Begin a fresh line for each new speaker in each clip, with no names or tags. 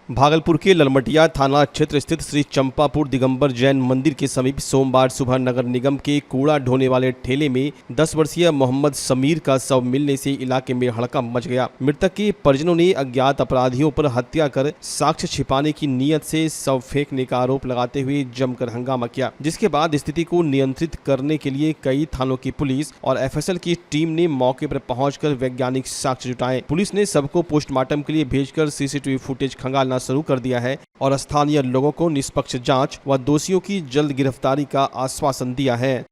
भागलपुर के ललमटिया थाना क्षेत्र स्थित श्री चंपापुर दिगंबर जैन मंदिर के समीप सोमवार सुबह नगर निगम के कूड़ा ढोने वाले ठेले में 10 वर्षीय मोहम्मद समीर का शव मिलने से इलाके में हड़कंप मच गया। मृतक के परिजनों ने अज्ञात अपराधियों पर हत्या कर साक्ष्य छिपाने की नीयत से शव फेंकने का आरोप लगाते हुए जमकर हंगामा किया, जिसके बाद स्थिति को नियंत्रित करने के लिए कई थानों की पुलिस और एफएसएल की टीम ने मौके पर पहुंचकर वैज्ञानिक साक्ष्य जुटाए। पुलिस ने सबको पोस्टमार्टम के लिए भेजकर सीसीटीवी फुटेज खंगालना शुरू कर दिया है और स्थानीय लोगों को निष्पक्ष जांच व दोषियों की जल्द गिरफ्तारी का आश्वासन दिया है।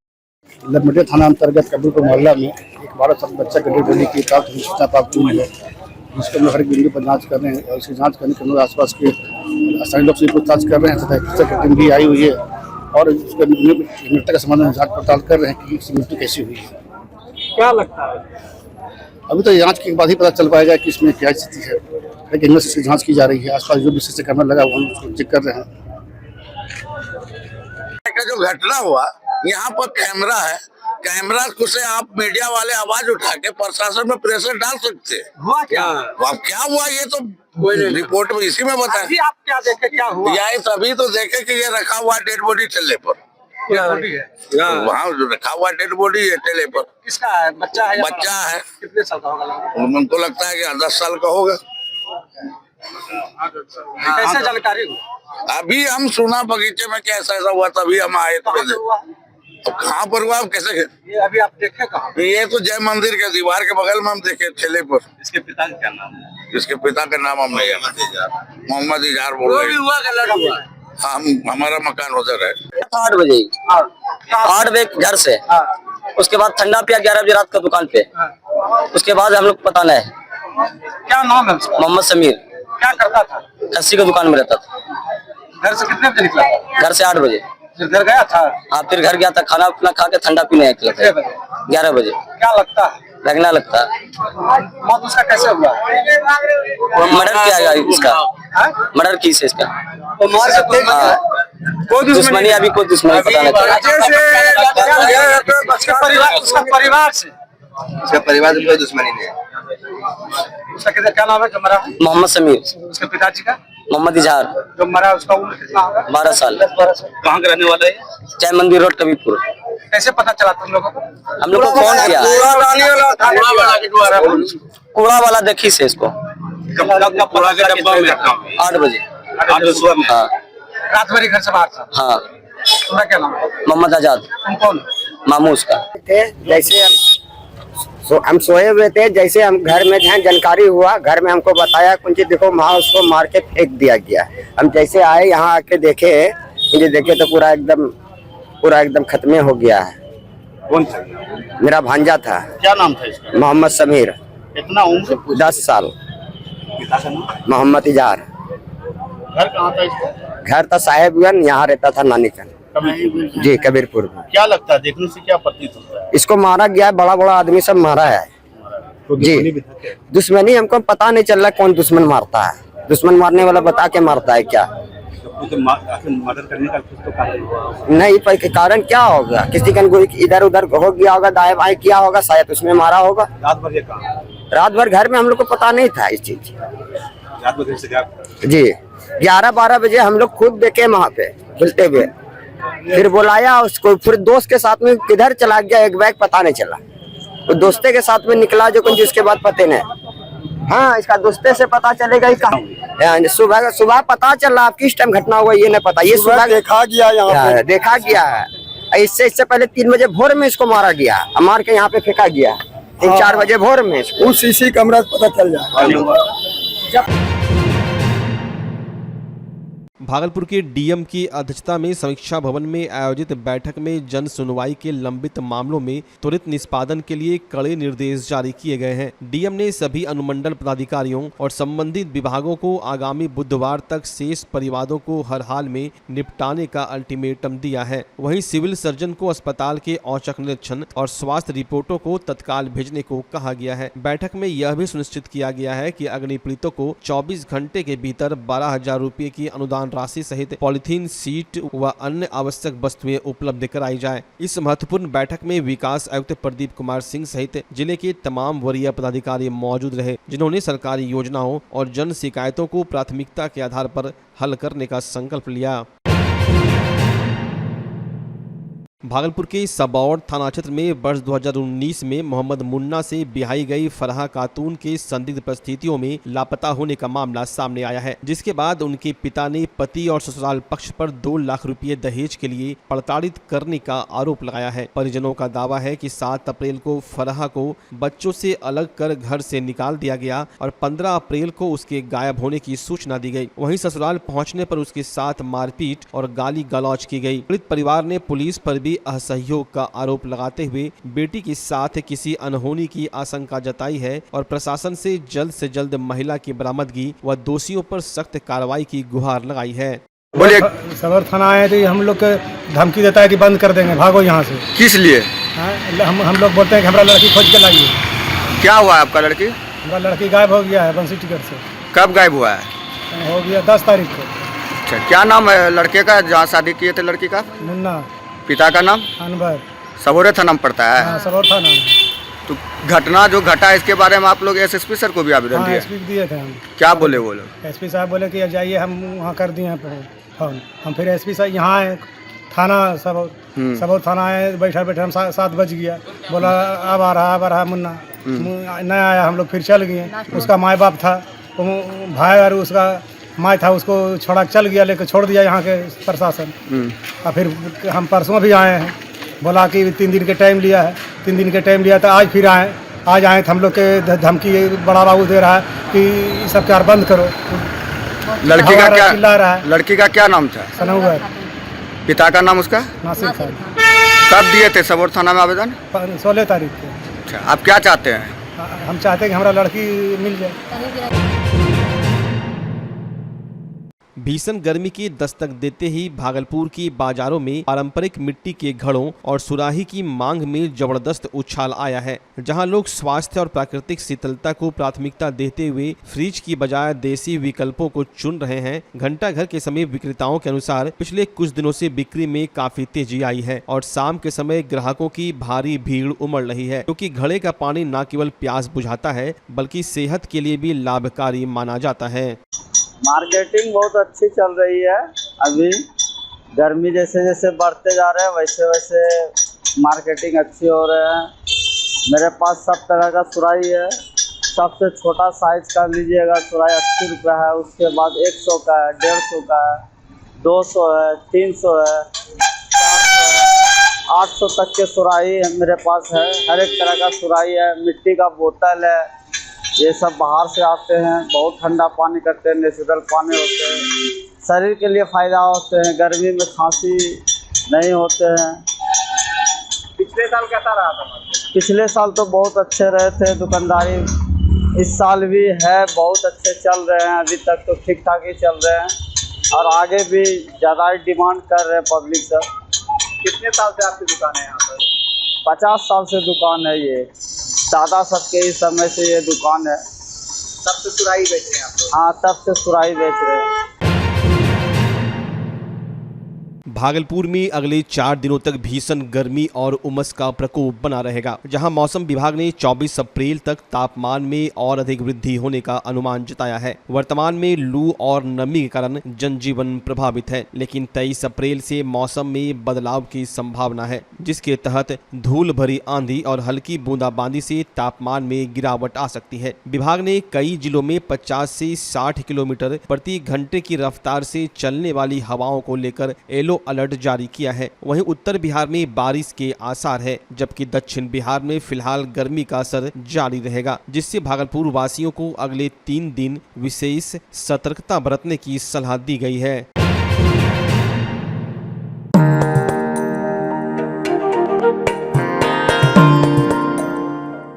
ललमटिया थाना अंतर्गत कबीरपुर मोहल्ला में एक 12 साल बच्चा की डेड बॉडी की सूचना प्राप्त हुई है, जिसको हम हर बिंदु पर जांच कर रहे हैं और इसकी जांच करने के लिए आसपास के स्थानीय लोग से पूछताछ कर रहे हैं तथा एफएसएल की टीम भी आई हुई है और उसके मृतक के संबंध में जांच पड़ताल कर रहे हैं कि इसकी मृत्यु कैसी हुई है।
क्या लगता है?
अभी तो जांच के बाद ही पता चल पाएगा कि इसमें क्या स्थिति है, लेकिन इसकी जांच की जा रही है। आसपास जो भी से कैमरा लगा हुआ हम उसको चेक कर रहे हैं।
जो घटना हुआ यहाँ पर कैमरा है, कैमरा को से आप मीडिया वाले आवाज उठा के प्रशासन में प्रेशर डाल सकते हैं।
हुआ क्या?
अब क्या हुआ ये तो रिपोर्ट में इसी में बताया।
अभी आप क्या देखे क्या हुआ?
यही तभी तो देखे कि ये रखा हुआ डेड बॉडी ठेले पर, वहाँ रखा हुआ डेड बॉडी है ठेले पर।
किसका है? बच्चा है?
बच्चा है।
कितने साल का होगा?
उनको लगता है कि 10 साल का होगा।
कैसे जानकारी हुई?
अभी हम सुना बगीचे में कैसा ऐसा हुआ, तभी हम आए। तो कहाँ पर हुआ, कैसे?
ये अभी आप देखे कहाँ?
ये तो जय मंदिर के दीवार के बगल में हम देखे ठेले पर।
इसके पिता का क्या नाम है?
इसके पिता का नाम हम नहीं जानते, मोहम्मद इजहार बोल रहे हैं। हम हमारा मकान उधर है।
8 बजे 8 बजे घर से, उसके बाद ठंडा पिया 11 बजे रात का दुकान पे। उसके बाद हम लोग पता नहीं
क्या नाम है उसका?
मोहम्मद समीर।
क्या करता था?
खस्सी की दुकान में रहता था।
घर से कितने बजे निकला?
घर से 8 बजे।
फिर घर गया था?
हाँ, फिर घर गया था, खाना अपना खा के ठंडा पीने निकला था 11 बजे।
क्या लगता है?
लगना लगता है
मौत उसका कैसे हुआ?
मर्डर किया गया इसका, मर्डर की से इसका।
कोई
दुश्मनी, अभी कोई दुश्मनी पता नहीं
उसका परिवार से
कोई दुश्मनी नहीं है।
उसका क्या नाम है जो मरा?
मोहम्मद समीर।
उसके पिताजी का?
मोहम्मद इजहार।
जो मरा उसका उम्र कितना होगा?
12 साल।
12 साल। कहाँ का रहने वाला है?
जय मंदिर रोड कबीरपुर।
कैसे पता चला तुम लोगों को?
हम लोग को फोन किया, कूड़ा वाला देखी से इसको 8 बजे। हाँ,
रात भर घर से बाहर था?
हाँ।
तुम्हारा क्या नाम है?
मोहम्मद आजाद।
तुम कौन?
मामू उसका।
जैसे हम सोए हुए थे, जैसे हम घर में थे, जानकारी हुआ, घर में हमको बताया कुछ देखो वहाँ उसको मार के फेंक दिया गया। हम जैसे आए यहाँ आके देखे, मुझे देखे तो पूरा एकदम खत्म हो गया है।
कौन था?
मेरा भांजा था।
क्या नाम था इसका?
मोहम्मद समीर।
कितना उम्र?
10 साल।
पिता का नाम?
मोहम्मद इजहार।
घर कहाँ था इसका?
घर था साहेबगंज, यहाँ रहता था नानी का जी, कबीरपुर में।
क्या लगता है, देखने से क्या प्रतीत होता है?
इसको मारा गया है, बड़ा बड़ा आदमी सब मारा है जी। दुश्मनी हमको पता नहीं चल रहा कौन दुश्मन मारता है। दुश्मन मारने वाला बता के मारता है क्या?
मर्डर करने का कुछ तो कारण हुआ
नहीं, पर कारण क्या होगा? किसी का इधर उधर हो गया होगा, दाएं बाएं किया होगा, शायद उसमें मारा होगा। रात भर घर में हम लोग को पता नहीं था इस चीज जी। 11-12 बजे हम लोग खुद देखे वहाँ पे खेलते हुए, फिर बुलाया उसको, फिर दोस्त के साथ में किधर चला गया एक बैग पता नहीं चला। तो दोस्ते के साथ में निकला जो कुछ, उसके बाद पते नहीं। हाँ, इसका दोस्ते से पता चलेगा कहाँ। सुबह पता चला, आप किस टाइम घटना हुआ ये नहीं पता। ये सुबह
देखा गया, यहाँ
देखा गया है। इससे पहले 3 बजे भोर में इसको मारा गया, मार के यहाँ पे फेंका गया 3-4 बजे भोर में।
उस सीसी कैमरा पता चल जाए।
भागलपुर के डीएम की अध्यक्षता में समीक्षा भवन में आयोजित बैठक में जन सुनवाई के लंबित मामलों में त्वरित निष्पादन के लिए कड़े निर्देश जारी किए गए हैं। डीएम ने सभी अनुमंडल पदाधिकारियों और संबंधित विभागों को आगामी बुधवार तक शेष परिवादों को हर हाल में निपटाने का अल्टीमेटम दिया है। वहीं सिविल सर्जन को अस्पताल के औचक निरीक्षण और स्वास्थ्य रिपोर्टों को तत्काल भेजने को कहा गया है। बैठक में यह भी सुनिश्चित किया गया है कि अग्नि पीड़ितों को 24 घंटे के भीतर 12,000 रुपये की अनुदान राशि सहित पॉलिथीन सीट व अन्य आवश्यक वस्तुएं उपलब्ध कराई जाए। इस महत्वपूर्ण बैठक में विकास आयुक्त प्रदीप कुमार सिंह सहित जिले के तमाम वरीय पदाधिकारी मौजूद रहे, जिन्होंने सरकारी योजनाओं और जन शिकायतों को प्राथमिकता के आधार पर हल करने का संकल्प लिया। भागलपुर के सबौर थाना क्षेत्र में वर्ष 2019 में मोहम्मद मुन्ना से बिहाई गई फरहा खातून के संदिग्ध परिस्थितियों में लापता होने का मामला सामने आया है, जिसके बाद उनके पिता ने पति और ससुराल पक्ष पर 2 लाख रुपए दहेज के लिए प्रताड़ित करने का आरोप लगाया है। परिजनों का दावा है कि 7 अप्रैल को फरहा को बच्चों से अलग कर घर से निकाल दिया गया और 15 अप्रैल को उसके गायब होने की सूचना दी गई। वहीं ससुराल पहुंचने पर उसके साथ मारपीट और गाली गलौज की गई। पीड़ित परिवार ने पुलिस पर भी असहयोग का आरोप लगाते हुए बेटी के साथ किसी अनहोनी की आशंका जताई है और प्रशासन से जल्द महिला की बरामदगी व दोषियों पर सख्त कार्रवाई की गुहार लगाई है।
बोलिए।
सबर थाना आए थे, हम लोग के धमकी देता है कि बंद कर देंगे, भागो यहाँ से।
किस लिए?
हम लोग बोलते हैं कि हमारा लड़की खोज के लाइए।
क्या हुआ आपका लड़की?
हमारा लड़की गायब हो गया है बंसी टिकट से।
कब गायब हुआ है?
हो गया 10 तारीख को।
अच्छा, क्या नाम है लड़के का जहाँ शादी किए थे लड़की का?
मुन्ना।
पिता का नाम?
अनवर।
सबौरे थाना में पड़ता है?
हाँ, सबौर थाना में।
तो घटना जो घटा इसके बारे में आप लोग एसएसपी सर को भी आवेदन दिए?
एसपी दिए थे हम।
क्या बोले वो लोग?
एसपी साहब बोले कि जाइए, हम वहाँ कर दिए हैं फोन। हम फिर एसपी साहब यहाँ आए थाना सबौर थाना आए, बैठा हम 7 बज गया। बोला अब आ रहा मुन्ना, नहीं आया। हम लोग फिर चल गए। उसका माँ बाप था, भाई और उसका माँ था, उसको छोड़ा चल गया, लेकर छोड़ दिया यहाँ के प्रशासन। और फिर हम परसों भी आए हैं, बोला कि 3 दिन के टाइम लिया है। 3 दिन के टाइम लिया तो आज फिर आए तो हम लोग के धमकी बड़ा बाबू दे रहा है कि सब कार बंद करो।
लड़की का क्या
चिल्ला रहा है।
लड़की का क्या नाम था?
सनौवर।
पिता का नाम उसका?
नासिर साहब।
कब दिए थे सबौर थाना में आवेदन?
16 तारीख को।
अच्छा, आप क्या चाहते हैं?
हम चाहते हैं कि हमारा लड़की मिल जाए।
भीषण गर्मी की दस्तक देते ही भागलपुर की बाजारों में पारंपरिक मिट्टी के घड़ों और सुराही की मांग में जबरदस्त उछाल आया है, जहां लोग स्वास्थ्य और प्राकृतिक शीतलता को प्राथमिकता देते हुए फ्रिज की बजाय देसी विकल्पों को चुन रहे हैं। घंटा घर के समीप विक्रेताओं के अनुसार पिछले कुछ दिनों से बिक्री में काफी तेजी आई है और शाम के समय ग्राहकों की भारी भीड़ उमड़ रही है, क्योंकि घड़े का पानी न केवल प्यास बुझाता है बल्कि सेहत के लिए भी लाभकारी माना जाता है।
मार्केटिंग बहुत अच्छी चल रही है। अभी गर्मी जैसे जैसे बढ़ते जा रहे हैं वैसे वैसे मार्केटिंग अच्छी हो रहे हैं। मेरे पास सब तरह का सुराही है। सबसे छोटा साइज का लीजिएगा सुराही 80 रुपये है, उसके बाद 100 का है, 150 का है, 200 है, 300 है, 400 है, 800 तक के सुराही मेरे पास है। हर एक तरह का सुराही है। मिट्टी का बोतल है। ये सब बाहर से आते हैं, बहुत ठंडा पानी करते हैं, नेचुरल पानी होते हैं, शरीर के लिए फ़ायदा होते हैं, गर्मी में खांसी नहीं होते हैं।
पिछले साल कैसा रहा था?
पिछले साल तो बहुत अच्छे रहे थे दुकानदारी। इस साल भी है, बहुत अच्छे चल रहे हैं। अभी तक तो ठीक ठाक ही चल रहे हैं और आगे भी ज़्यादा ही डिमांड कर रहे हैं पब्लिक सब।
कितने साल से आपकी दुकान है यहाँ पर?
50 साल से दुकान है ये। दादा सबके इस समय से ये दुकान है।
तब से सुराही बेच रहे हैं आप लोग?
हाँ, तब से सुराही बेच रहे हैं।
भागलपुर में अगले 4 दिनों तक भीषण गर्मी और उमस का प्रकोप बना रहेगा, जहां मौसम विभाग ने 24 अप्रैल तक तापमान में और अधिक वृद्धि होने का अनुमान जताया है। वर्तमान में लू और नमी के कारण जनजीवन प्रभावित है, लेकिन 23 अप्रैल से मौसम में बदलाव की संभावना है, जिसके तहत धूल भरी आंधी और हल्की बूंदाबांदी से तापमान में गिरावट आ सकती है। विभाग ने कई जिलों में 50 से 60 किलोमीटर प्रति घंटे की रफ्तार से चलने वाली हवाओं को लेकर येलो अलर्ट जारी किया है। वहीं उत्तर बिहार में बारिश के आसार है, जबकि दक्षिण बिहार में फिलहाल गर्मी का असर जारी रहेगा, जिससे भागलपुर वासियों को अगले 3 दिन विशेष सतर्कता बरतने की सलाह दी गई है।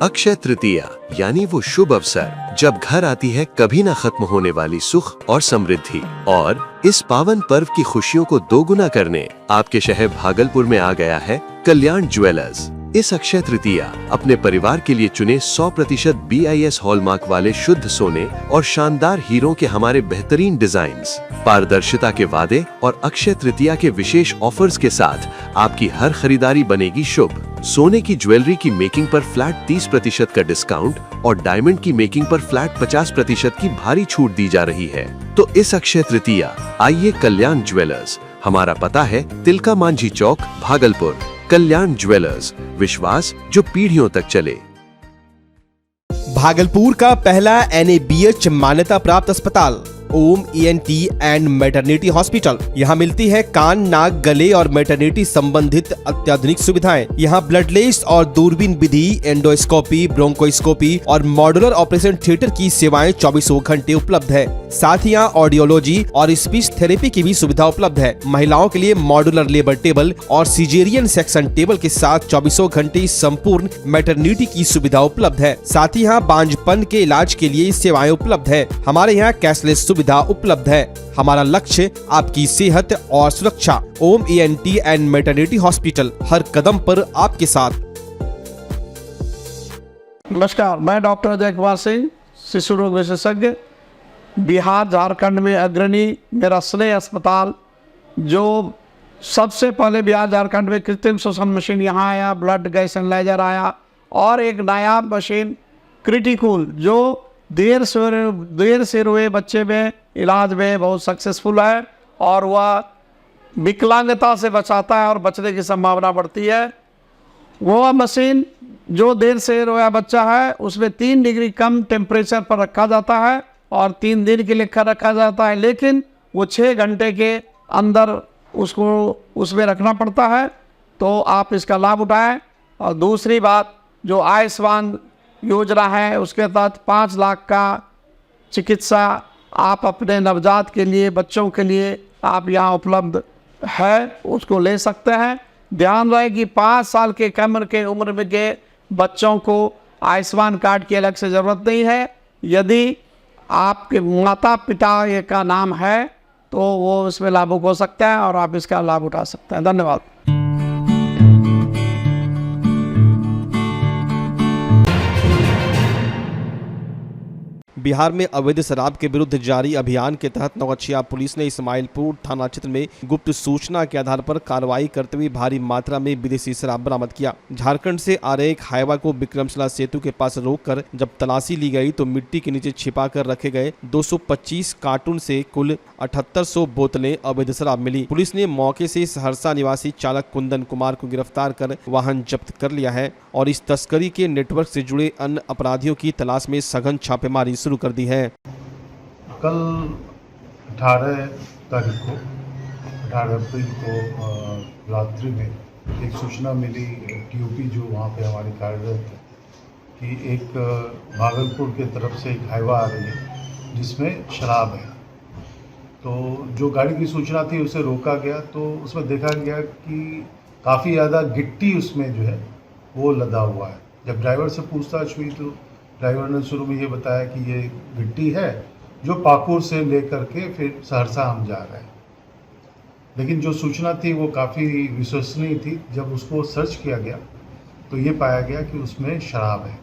अक्षय तृतीया यानी वो शुभ अवसर जब घर आती है कभी न खत्म होने वाली सुख और समृद्धि, और इस पावन पर्व की खुशियों को दोगुना करने आपके शहर भागलपुर में आ गया है कल्याण ज्वेलर्स। इस अक्षय तृतीया अपने परिवार के लिए चुने 100% BIS हॉलमार्क वाले शुद्ध सोने और शानदार हीरों के हमारे बेहतरीन डिजाइन्स, पारदर्शिता के वादे और अक्षय तृतीया के विशेष ऑफर्स के साथ आपकी हर खरीदारी बनेगी शुभ। सोने की ज्वेलरी की मेकिंग पर फ्लैट 30% का डिस्काउंट और डायमंड की मेकिंग पर फ्लैट 50% की भारी छूट दी जा रही है। तो इस अक्षय तृतीया आइए कल्याण ज्वेलर्स। हमारा पता है तिलका मांझी चौक, भागलपुर। कल्याण ज्वेलर्स, विश्वास जो पीढ़ियों तक चले।
भागलपुर का पहला NABH मान्यता प्राप्त अस्पताल ओम ENT एंड मैटरनिटी हॉस्पिटल। यहाँ मिलती है कान, नाक, गले और मैटरनिटी संबंधित अत्याधुनिक सुविधाएं। यहाँ ब्लडलेस और दूरबीन विधि, एंडोस्कोपी, ब्रोंकोस्कोपी और मॉड्यूलर ऑपरेशन थिएटर की सेवाएं 24 घंटे उपलब्ध है। साथ ही यहाँ ऑडियोलॉजी और स्पीच थेरेपी की भी सुविधा उपलब्ध है। महिलाओं के लिए मॉड्यूलर लेबर टेबल और सिजेरियन सेक्शन टेबल के साथ 24 घंटे संपूर्ण मैटरनिटी की सुविधा उपलब्ध है। साथ ही यहाँ बांझपन के इलाज के लिए सेवाएं उपलब्ध है। हमारे यहाँ कैशलेस सुविधा उपलब्ध है। हमारा लक्ष्य आपकी सेहत और सुरक्षा। ओम ENT एंड मैटरनिटी हॉस्पिटल, हर कदम पर आपके साथ।
नमस्कार, मैं डॉक्टर अजय कुमार सिंह, शिशु रोग विशेषज्ञ, बिहार झारखंड में अग्रणी मेरा स्नेह अस्पताल, जो सबसे पहले बिहार झारखंड में कृत्रिम श्वसन मशीन यहाँ आया, ब्लड गैस एनालाइजर आया और एक नायाब मशीन क्रिटिकल जो देर से रोए बच्चे में इलाज में बहुत सक्सेसफुल है और वह विकलांगता से बचाता है और बचने की संभावना बढ़ती है। वह मशीन जो देर से रोया बच्चा है उसमें 3 डिग्री कम टेम्परेचर पर रखा जाता है और 3 दिन के लिए रखा जाता है, लेकिन वो 6 घंटे के अंदर उसको उसमें रखना पड़ता है। तो आप इसका लाभ उठाएं। और दूसरी बात, जो आयुष्मान योजना है उसके तहत 5 लाख का चिकित्सा आप अपने नवजात के लिए, बच्चों के लिए आप यहाँ उपलब्ध है, उसको ले सकते हैं। ध्यान रहे कि 5 साल के कम के उम्र में के बच्चों को आयुष्मान कार्ड की अलग से ज़रूरत नहीं है। यदि आपके माता पिता का नाम है तो वो इसमें लाभुक हो सकता है और आप इसका लाभ उठा सकते हैं। धन्यवाद।
बिहार में अवैध शराब के विरुद्ध जारी अभियान के तहत नौगछिया पुलिस ने इस्माइलपुर थाना क्षेत्र में गुप्त सूचना के आधार पर कार्रवाई करते हुए भारी मात्रा में विदेशी शराब बरामद किया। झारखंड से आ रहे एक हाईवा को विक्रमशिला सेतु के पास रोककर जब तलाशी ली गई तो मिट्टी के नीचे छिपा कर रखे गए 225 कार्टून से कुल 7800 बोतलें अवैध शराब मिली। पुलिस ने मौके से सहरसा निवासी चालक कुंदन कुमार को गिरफ्तार कर वाहन जब्त कर लिया है और इस तस्करी के नेटवर्क से जुड़े अन्य अपराधियों की तलाश में सघन छापेमारी शुरू कर दी है।
कल 18 तारीख को 18 अप्रैल को रात्रि में एक सूचना मिली TOP जो वहाँ पे हमारी कार्यरत है कि एक भागलपुर के तरफ से एक हाईवा आ रही है जिसमें शराब है। तो जो गाड़ी की सूचना थी उसे रोका गया तो उसमें देखा गया कि काफ़ी ज़्यादा गिट्टी उसमें जो है वो लदा हुआ है। जब ड्राइवर से पूछताछ हुई तो ड्राइवर ने शुरू में ये बताया कि ये गिट्टी है जो पाकुर से लेकर के फिर सहरसा हम जा रहे हैं, लेकिन जो सूचना थी वो काफ़ी विश्वसनीय थी। जब उसको सर्च किया गया तो ये पाया गया कि उसमें शराब है।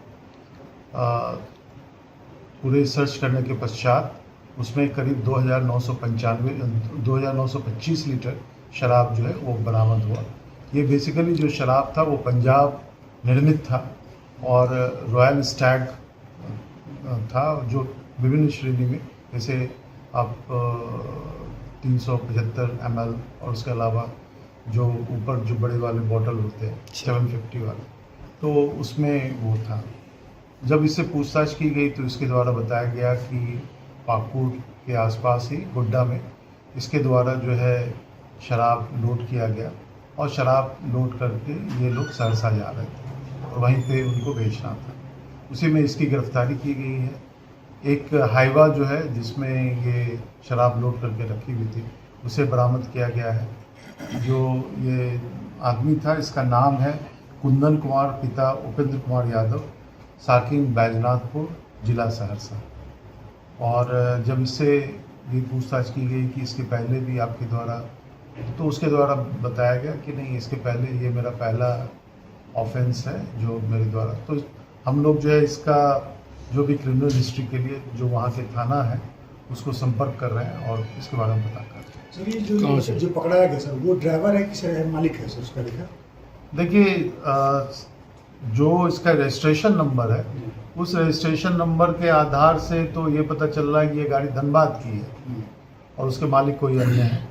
पूरे सर्च करने के पश्चात उसमें करीब 2925 लीटर शराब जो है वो बरामद हुआ। ये बेसिकली जो शराब था वो पंजाब निर्मित था और रॉयल स्टैग था जो विभिन्न श्रेणी में, जैसे आप 375 ml और उसके अलावा जो ऊपर जो बड़े वाले बॉटल होते हैं 750 वाले, तो उसमें वो था। जब इससे पूछताछ की गई तो इसके द्वारा बताया गया कि पाकुर के आसपास ही गुड्डा में इसके द्वारा जो है शराब लोड किया गया और शराब लोड करके ये लोग सहरसा जा रहे थे और वहीं पे उनको बेचना था। उसी में इसकी गिरफ्तारी की गई है। एक हाईवा जो है जिसमें ये शराब लोड करके रखी हुई थी उसे बरामद किया गया है। जो ये आदमी था इसका नाम है कुंदन कुमार, पिता उपेंद्र कुमार यादव, साकिन बैजनाथपुर, जिला सहरसा। और जब इससे भी पूछताछ की गई कि इसके पहले भी आपके द्वारा, तो उसके द्वारा बताया गया कि नहीं, इसके पहले ये मेरा पहला ऑफेंस है जो मेरे द्वारा, तो हम लोग जो है इसका जो भी क्रिमिनल हिस्ट्री के लिए जो वहाँ के थाना है उसको संपर्क कर रहे हैं और इसके बारे में पता कर रहे हैं।
सर ये जो पकड़ाया गया सर, वो ड्राइवर है कि मालिक है सर उसका लिखा?
देखिए, जो इसका रजिस्ट्रेशन नंबर है उस रजिस्ट्रेशन नंबर के आधार से तो ये पता चल रहा है कि ये गाड़ी धनबाद की है और उसके मालिक कोई अन्य है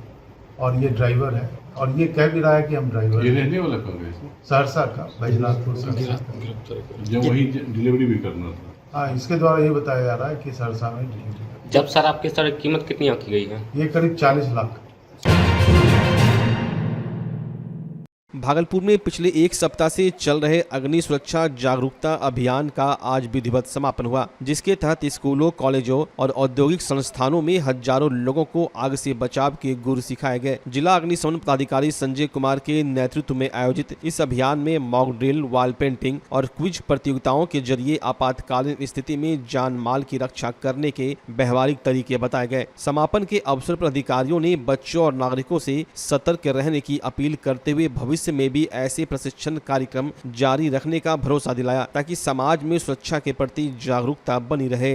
और ये ड्राइवर है, और ये कह भी रहा है कि हम ड्राइवर।
ये रहने वाला कहाँ है?
सहरसा का, बैजनाथपुर सहरसा।
जो वही डिलीवरी भी करना था।
हाँ, इसके द्वारा ये बताया जा रहा है कि सहरसा में डिलीवरी।
जब सर आपकी सर कीमत कितनी आंकी गई है?
ये करीब 40 लाख।
भागलपुर में पिछले एक सप्ताह से चल रहे अग्नि सुरक्षा जागरूकता अभियान का आज विधिवत समापन हुआ, जिसके तहत स्कूलों, कॉलेजों और औद्योगिक संस्थानों में हजारों लोगों को आग से बचाव के गुर सिखाए गए। जिला अग्निशमन पदाधिकारी संजय कुमार के नेतृत्व में आयोजित इस अभियान में मॉक ड्रिल, वॉल पेंटिंग और क्विज प्रतियोगिताओं के जरिए आपातकालीन स्थिति में जान माल की रक्षा करने के व्यवहारिक तरीके बताए गए। समापन के अवसर पर अधिकारियों ने बच्चों और नागरिकों से सतर्क रहने की अपील करते हुए भविष्य में भी ऐसे प्रशिक्षण कार्यक्रम जारी रखने का भरोसा दिलाया, ताकि समाज में सुरक्षा के प्रति जागरूकता बनी रहे।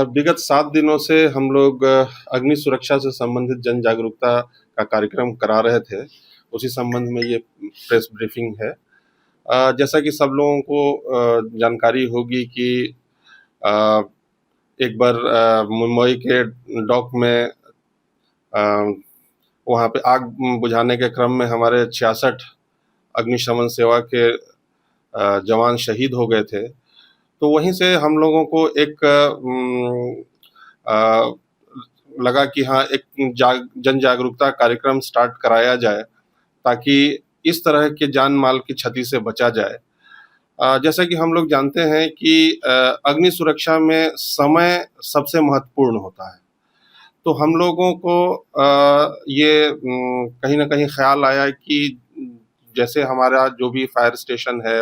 विगत 7 दिनों से हम लोग अग्नि सुरक्षा से संबंधित जन जागरूकता का कार्यक्रम करा रहे थे। उसी संबंध में ये प्रेस ब्रीफिंग है। जैसा कि सब लोगों को जानकारी होगी कि एक बार मुंबई के डॉक में वहाँ पे आग बुझाने के क्रम में हमारे 66 अग्निशमन सेवा के जवान शहीद हो गए थे। तो वहीं से हम लोगों को एक लगा कि हाँ, एक जन जागरूकता कार्यक्रम स्टार्ट कराया जाए ताकि इस तरह के जान माल की क्षति से बचा जाए। जैसा कि हम लोग जानते हैं कि अग्नि सुरक्षा में समय सबसे महत्वपूर्ण होता है, तो हम लोगों को ये कहीं ना कहीं ख्याल आया कि जैसे हमारा जो भी फायर स्टेशन है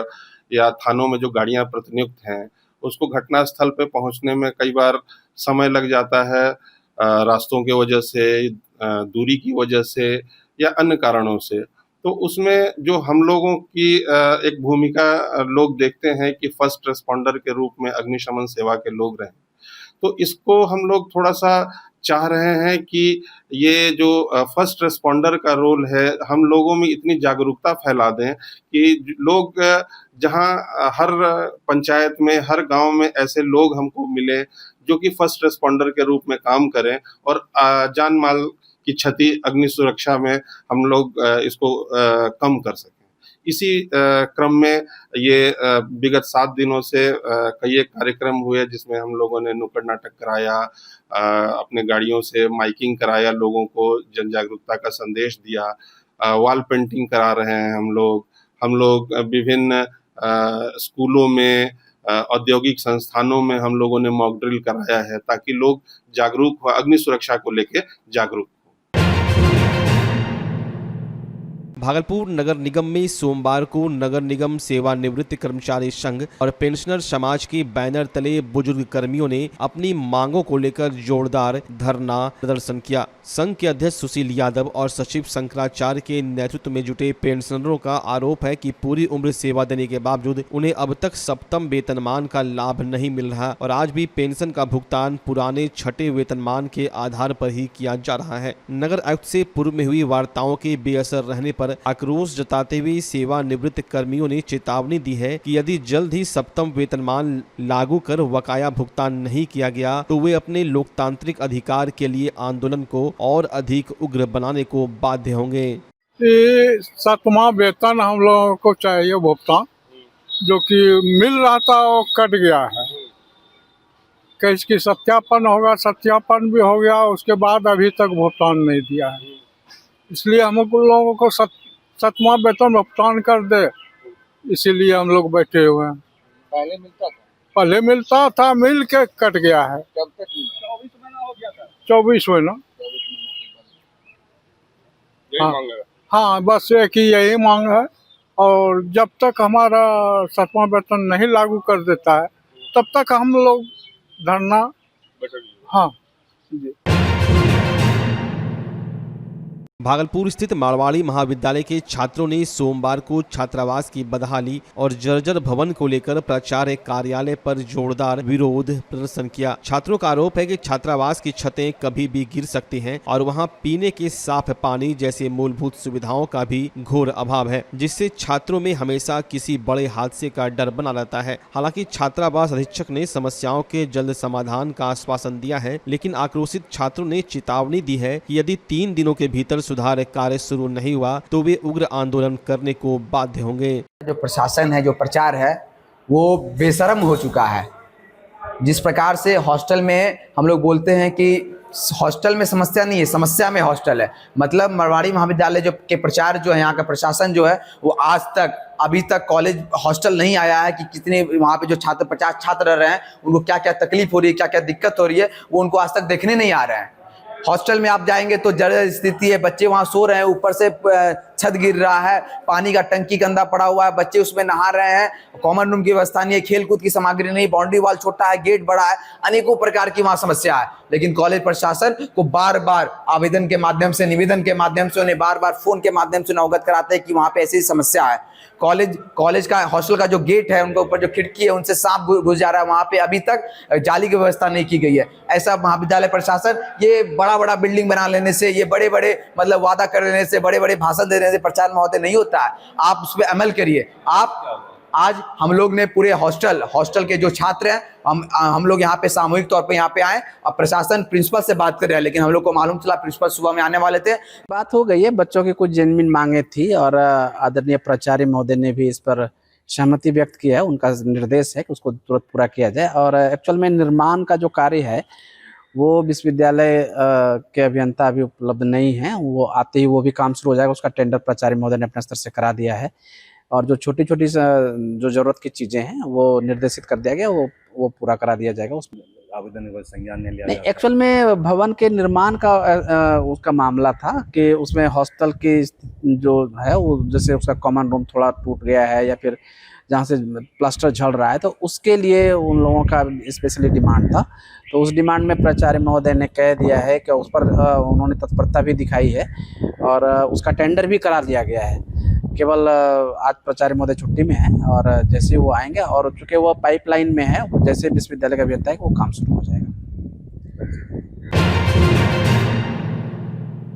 या थानों में जो गाड़ियां प्रतिनियुक्त हैं, उसको घटना स्थल पे पहुंचने में कई बार समय लग जाता है, रास्तों की वजह से, दूरी की वजह से या अन्य कारणों से। तो उसमें जो हम लोगों की एक भूमिका लोग देखते हैं कि फर्स्ट रिस्पॉन्डर के रूप में अग्निशमन सेवा के लोग रहें, तो इसको हम लोग थोड़ा सा चाह रहे हैं कि ये जो फर्स्ट रिस्पॉन्डर का रोल है, हम लोगों में इतनी जागरूकता फैला दें कि लोग जहां हर पंचायत में, हर गांव में ऐसे लोग हमको मिले जो कि फर्स्ट रिस्पॉन्डर के रूप में काम करें और जान माल की क्षति अग्नि सुरक्षा में हम लोग इसको कम कर सकें। इसी क्रम में ये विगत 7 दिनों से कई एक कार्यक्रम हुए जिसमें हम लोगों ने नुक्कड़ नाटक कराया, अपने गाड़ियों से माइकिंग कराया, लोगों को जन जागरूकता का संदेश दिया, वॉल पेंटिंग करा रहे हैं हम लोग विभिन्न स्कूलों में, औद्योगिक संस्थानों में हम लोगों ने मॉक ड्रिल कराया है ताकि लोग जागरूक हो, अग्नि सुरक्षा को लेके जागरूक।
भागलपुर नगर निगम में सोमवार को नगर निगम सेवानिवृत्त कर्मचारी संघ और पेंशनर समाज के बैनर तले बुजुर्ग कर्मियों ने अपनी मांगों को लेकर जोरदार धरना प्रदर्शन किया। संघ के अध्यक्ष सुशील यादव और सचिव शंकराचार्य के नेतृत्व में जुटे पेंशनरों का आरोप है कि पूरी उम्र सेवा देने के बावजूद उन्हें अब तक 7वें वेतनमान का लाभ नहीं मिल रहा और आज भी पेंशन का भुगतान पुराने 6ठे वेतनमान के आधार पर ही किया जा रहा है। नगर आयुक्त से पूर्व में हुई वार्ताओं के बेअसर रहने पर आक्रोश जताते हुए सेवानिवृत्त कर्मियों ने चेतावनी दी है कि यदि जल्द ही 7वां वेतनमान लागू कर बकाया भुगतान नहीं किया गया तो वे अपने लोकतांत्रिक अधिकार के लिए आंदोलन को और अधिक उग्र बनाने को बाध्य होंगे।
7वां वेतन हम लोगों को चाहिए भुगतान, जो कि मिल रहा था वो कट गया है। कैसे की सत्यापन होगा, सत्यापन भी हो गया, उसके बाद अभी तक भुगतान नहीं दिया है। इसलिए हम लोगों को 7वां वेतन भुगतान कर दे, इसीलिए हम लोग बैठे हुए हैं। पहले मिलता था, मिल के कट गया है। 24 महीना। हाँ, बस एक ही यही मांग है, और जब तक हमारा 7वां वेतन नहीं लागू कर देता है तब तक हम लोग धरना। हाँ जी।
भागलपुर स्थित मारवाड़ी महाविद्यालय के छात्रों ने सोमवार को छात्रावास की बदहाली और जर्जर भवन को लेकर प्राचार्य कार्यालय पर जोरदार विरोध प्रदर्शन किया। छात्रों का आरोप है कि छात्रावास की छतें कभी भी गिर सकती हैं और वहां पीने के साफ पानी जैसे मूलभूत सुविधाओं का भी घोर अभाव है, जिससे छात्रों में हमेशा किसी बड़े हादसे का डर बना रहता है। हालांकि छात्रावास अधीक्षक ने समस्याओं के जल्द समाधान का आश्वासन दिया है, लेकिन आक्रोशित छात्रों ने चेतावनी दी है कि यदि 3 दिनों के भीतर सुधार कार्य शुरू नहीं हुआ तो वे उग्र आंदोलन करने को बाध्य होंगे।
जो प्रशासन है, जो प्रचार है, वो बेशर्म हो चुका है। जिस प्रकार से हॉस्टल में हम लोग बोलते हैं कि हॉस्टल में समस्या नहीं है, समस्या में हॉस्टल है। मतलब मारवाड़ी महाविद्यालय जो के प्रचार जो है, यहाँ का प्रशासन जो है, वो आज तक अभी तक कॉलेज हॉस्टल नहीं आया है कि कितने वहाँ पे जो छात्र 50 छात्र रह रहे हैं उनको क्या क्या तकलीफ हो रही है, क्या क्या दिक्कत हो रही है, वो उनको आज तक देखने नहीं आ रहे हैं। हॉस्टल में आप जाएंगे तो जर्जर स्थिति है, बच्चे वहाँ सो रहे हैं, ऊपर से छत गिर रहा है, पानी का टंकी गंदा पड़ा हुआ है, बच्चे उसमें नहा रहे हैं, कॉमन रूम की व्यवस्था नहीं है, खेलकूद की सामग्री नहीं, बाउंड्री वॉल छोटा है, गेट बड़ा है, अनेकों प्रकार की वहाँ समस्या है। लेकिन कॉलेज प्रशासन को बार बार आवेदन के माध्यम से, निवेदन के माध्यम से, उन्हें बार बार फोन के माध्यम से अवगत कराते हैं कि वहाँ पे ऐसी समस्या है। कॉलेज का हॉस्टल का जो गेट है, उनके ऊपर जो खिड़की है, उनसे सांप घुस जा रहा है, वहाँ पे अभी तक जाली की व्यवस्था नहीं की गई है। ऐसा महाविद्यालय प्रशासन ये बड़ा बिल्डिंग बना लेने से, ये बड़े मतलब वादा कर लेने से, बड़े भाषण देने से प्रचार महोदय नहीं होता है। आप उस पर अमल करिए। आप आज हम लोग ने पूरे हॉस्टल के जो छात्र हैं, हम लोग यहाँ पे सामूहिक तौर पे यहाँ पे आए। अब प्रशासन प्रिंसिपल से बात कर रहा है, लेकिन हम लोग को मालूम चला प्रिंसिपल सुबह में आने वाले थे।
बात हो गई है, बच्चों की कुछ जेन्युइन मांगे थी और आदरणीय प्राचार्य महोदय ने भी इस पर सहमति व्यक्त किया है। उनका निर्देश है कि उसको तुरंत पूरा किया जाए। और एक्चुअल में निर्माण का जो कार्य है वो विश्वविद्यालय के अभियंता अभी उपलब्ध नहीं है, वो आते ही वो भी काम शुरू हो जाएगा। उसका टेंडर प्राचार्य महोदय ने अपने स्तर से करा दिया है और जो छोटी जो जरूरत की चीजें हैं वो निर्देशित कर दिया गया, वो पूरा करा दिया जाएगा। उसमें आवेदन को संज्ञान नहीं लिया। एक्चुअल में भवन के निर्माण का उसका मामला था कि उसमें हॉस्टल की जो है वो जैसे उसका कॉमन रूम थोड़ा टूट गया है या फिर जहाँ से प्लास्टर झड़ रहा है, तो उसके लिए उन लोगों का स्पेशली डिमांड था। तो उस डिमांड में प्राचार्य महोदय ने कह दिया है कि उस पर उन्होंने तत्परता भी दिखाई है और उसका टेंडर भी करा दिया गया है। केवल आज प्राचार्य महोदय छुट्टी में है और जैसे वो आएंगे और चूँकि वो पाइपलाइन में है, जैसे विश्वविद्यालय का अभियंता है वो काम शुरू हो जाएगा।